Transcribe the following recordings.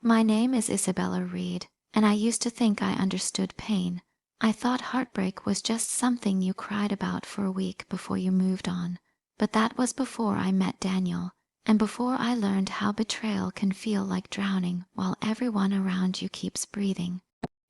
My name is Isabella Reed, and I used to think I understood pain. I thought heartbreak was just something you cried about for a week before you moved on. But that was before I met Daniel, and before I learned how betrayal can feel like drowning while everyone around you keeps breathing.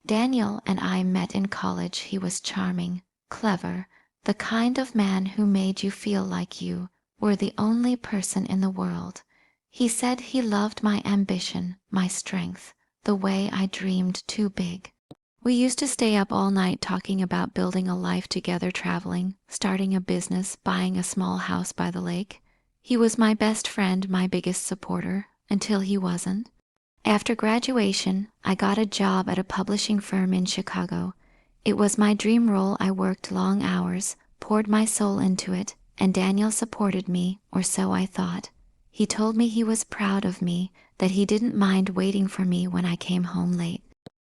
Daniel and I met in college. He was charming, clever, the kind of man who made you feel like you were the only person in the world. He said he loved my ambition, my strength, the way I dreamed too big. We used to stay up all night talking about building a life together, traveling, starting a business, buying a small house by the lake. He was my best friend, my biggest supporter, until he wasn't. After graduation, I got a job at a publishing firm in Chicago. It was my dream role. I worked long hours, poured my soul into it, and Daniel supported me, or so I thought. He told me he was proud of me, that he didn't mind waiting for me when I came home late.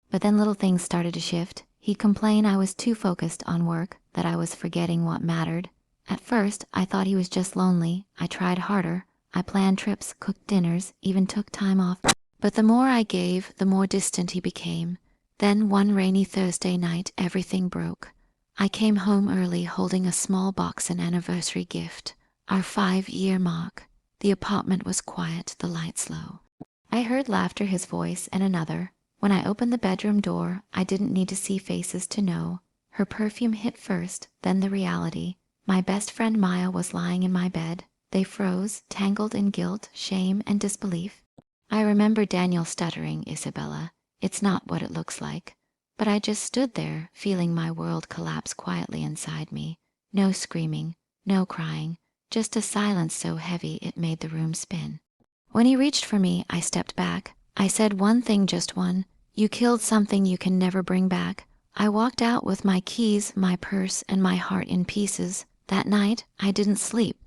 But then little things started to shift. He'd complain I was too focused on work, that I was forgetting what mattered. At first, I thought he was just lonely. I tried harder. I planned trips, cooked dinners, even took time off. But the more I gave, the more distant he became. Then one rainy Thursday night, everything broke. I came home early holding a small box, an anniversary gift, our 5-year mark. The apartment was quiet, the lights low. I heard laughter, his voice, and another. When I opened the bedroom door, I didn't need to see faces to know. Her perfume hit first, then the reality. My best friend Maya was lying in my bed. They froze, tangled in guilt, shame, and disbelief. I remember Daniel stuttering, "Isabella, it's not what it looks like." But I just stood there, feeling my world collapse quietly inside me. No screaming, no crying, just a silence so heavy it made the room spin. When he reached for me, I stepped back. I said one thing, just one. "You killed something you can never bring back." I walked out with my keys, my purse, and my heart in pieces. That night, I didn't sleep.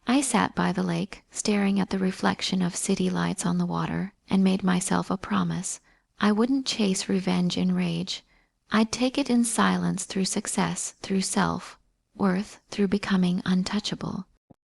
I sat by the lake, staring at the reflection of city lights on the water, and made myself a promise. I wouldn't chase revenge in rage. I'd take it in silence, through success, through self-worth, through becoming untouchable.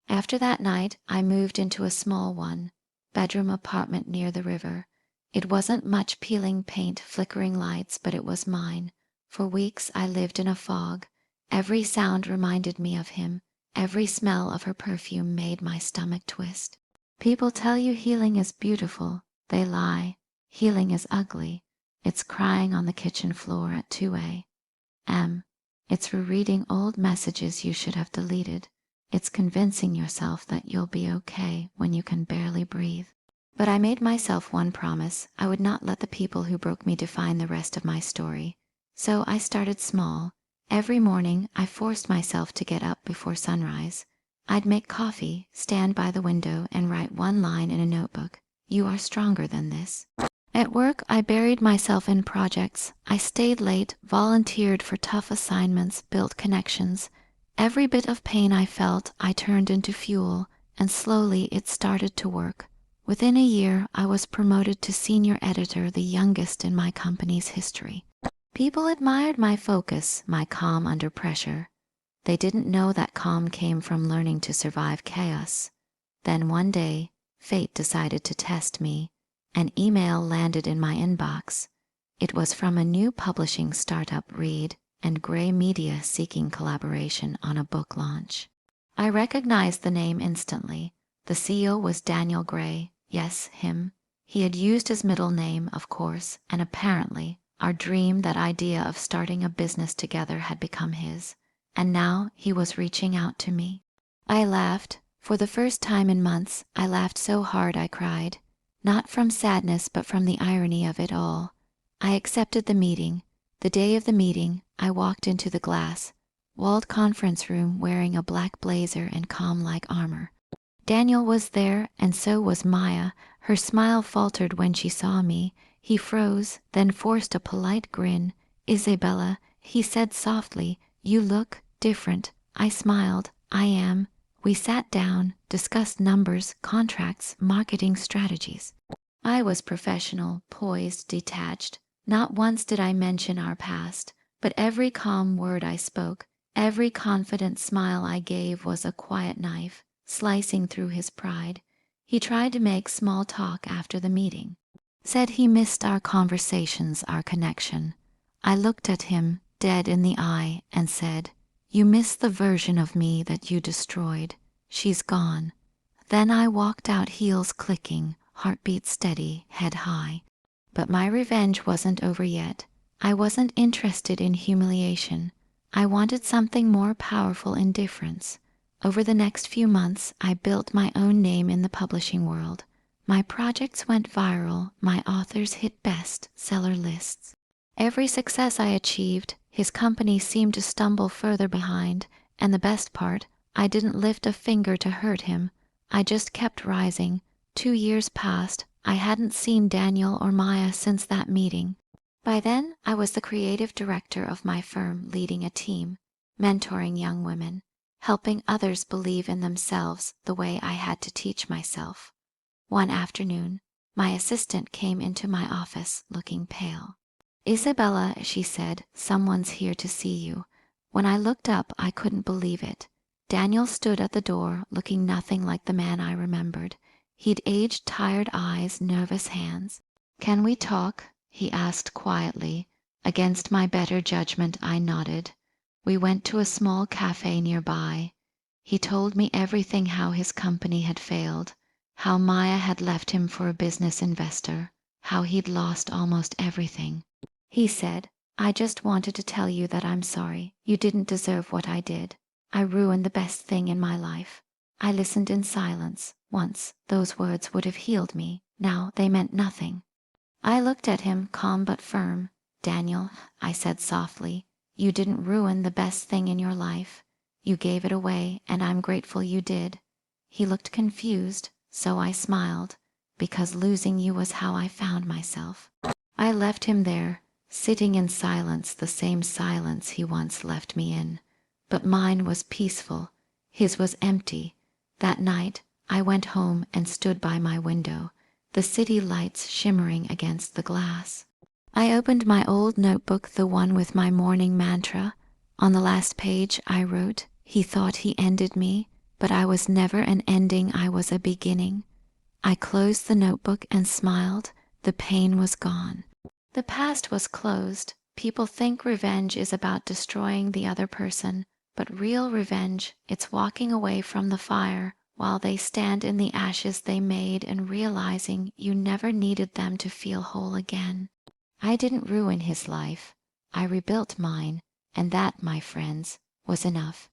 After that night, I moved into a small one-bedroom apartment near the river. It wasn't much, peeling paint, flickering lights, but it was mine. For weeks I lived in a fog. Every sound reminded me of him. Every smell of her perfume made my stomach twist. People tell you healing is beautiful. They lie. Healing is ugly. It's crying on the kitchen floor at 2 a.m. It's rereading old messages you should have deleted. It's convincing yourself that you'll be okay when you can barely breathe. But I made myself one promise. I would not let the people who broke me define the rest of my story. So I started small. Every morning, I forced myself to get up before sunrise. I'd make coffee, stand by the window, and write one line in a notebook: "You are stronger than this." At work, I buried myself in projects. I stayed late, volunteered for tough assignments, built connections. Every bit of pain I felt, I turned into fuel, and slowly it started to work. Within a year, I was promoted to senior editor, the youngest in my company's history. People admired my focus, my calm under pressure. They didn't know that calm came from learning to survive chaos. Then one day, fate decided to test me. An email landed in my inbox. It was from a new publishing startup, Reed and Gray Media, seeking collaboration on a book launch. I recognized the name instantly. The CEO was Daniel Gray. Yes, him. He had used his middle name, of course, and apparently our dream, that idea of starting a business together, had become his. And now he was reaching out to me. I laughed. For the first time in months, I laughed so hard I cried. Not from sadness, but from the irony of it all. I accepted the meeting. The day of the meeting, I walked into the glass-walled conference room wearing a black blazer and calm-like armor. Daniel was there, and so was Maya. Her smile faltered when she saw me. He froze, then forced a polite grin. "Isabella," he said softly, "you look different." I smiled. "I am." We sat down, discussed numbers, contracts, marketing strategies. I was professional, poised, detached. Not once did I mention our past, but every calm word I spoke, every confident smile I gave was a quiet knife, slicing through his pride. He tried to make small talk after the meeting. Said he missed our conversations, our connection. I looked at him dead in the eye and said, "You miss the version of me that you destroyed. She's gone." Then I walked out, heels clicking, heartbeat steady, head high. But my revenge wasn't over yet. I wasn't interested in humiliation. I wanted something more powerful, indifference. Over the next few months, I built my own name in the publishing world. My projects went viral, my authors hit best-seller lists. Every success I achieved, his company seemed to stumble further behind, and the best part, I didn't lift a finger to hurt him. I just kept rising. 2 years passed. I hadn't seen Daniel or Maya since that meeting. By then, I was the creative director of my firm, leading a team, mentoring young women, helping others believe in themselves the way I had to teach myself. One afternoon, my assistant came into my office looking pale. "Isabella," she said, "someone's here to see you." When I looked up, I couldn't believe it. Daniel stood at the door, looking nothing like the man I remembered. He'd aged, tired eyes, nervous hands. "Can we talk?" he asked quietly. Against my better judgment, I nodded. We went to a small cafe nearby. He told me everything, how his company had failed, how Maya had left him for a business investor, how he'd lost almost everything. He said, "I just wanted to tell you that I'm sorry. You didn't deserve what I did. I ruined the best thing in my life." I listened in silence. Once, those words would have healed me. Now they meant nothing. I looked at him, calm but firm. "Daniel," I said softly, "you didn't ruin the best thing in your life. You gave it away, and I'm grateful you did." He looked confused, so I smiled, because losing you was how I found myself. I left him there, sitting in silence, the same silence he once left me in. But mine was peaceful, his was empty. That night, I went home and stood by my window, the city lights shimmering against the glass. I opened my old notebook, the one with my morning mantra. On the last page, I wrote, "He thought he ended me, but I was never an ending, I was a beginning." I closed the notebook and smiled. The pain was gone. The past was closed. People think revenge is about destroying the other person, but real revenge, it's walking away from the fire while they stand in the ashes they made and realizing you never needed them to feel whole again. I didn't ruin his life. I rebuilt mine, and that, my friends, was enough.